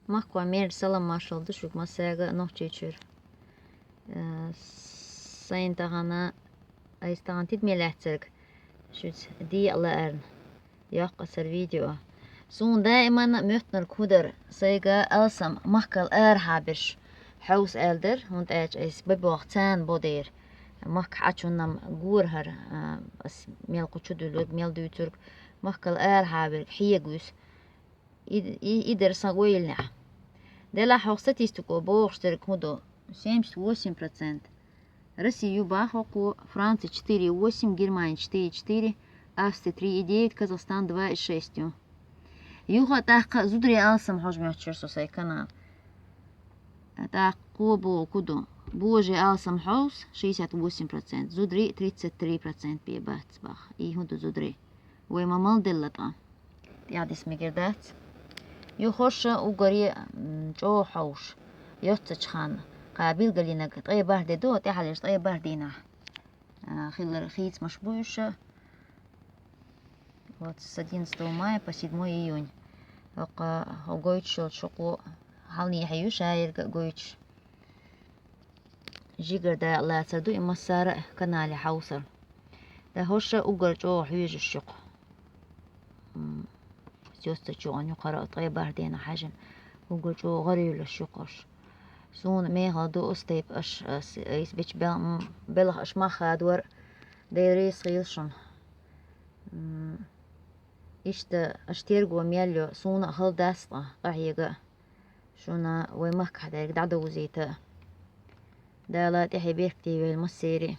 Makwa mer salam maşaldı şu masaga nohçeçür. Sayın tahana aystahan titmeletsek. Şu di Allah ern. Yok asar video. Son دائما möhtner kuder sayga alsam mahkal habish. Haus elder und es bebachtan boder. Mak achunam gurhar as mel quchudulug mel duturk mahkal habir hiyagus. إدر صغويلنا ده لا حوصتي استكو بوشترك هدو 78%. Россию бахоку, Франция 4,8, Германия 4,4, Австрия 3,9, Казахстан 2,6. Юга тахка зудри алсам хожмя черсосай канал. Так кубу куду. Боже алсам хаус 68%, зудри 33% бибат бах. И худу зудри. وممال دلتا. يعني اسمي قردات. يخش وقري جو حوش يتشخان قابل قلينا طيب بارد دو تحلش طيب باردينا خيل رخيص مشبوش вот с 11 мая по 7 июнь وقويتش شقو حالني حيو شاير قويتش جيجر دا لا تدو إما سارة كنالي حوصل دا هوش وقر جو حيوج الشق جوستشو أن يقرأ طيب باردينا حاجن وقر جو غريل الشقش سون ميها دو استيب اش ايس بيش بلغ اش ما خادور ديريس غيلشن اشتا اشتيرغو مياليو سون هل داستا قايقا شونا ويمك حدايق دعدو زيتا دالا تحي بيكتي بالمسيري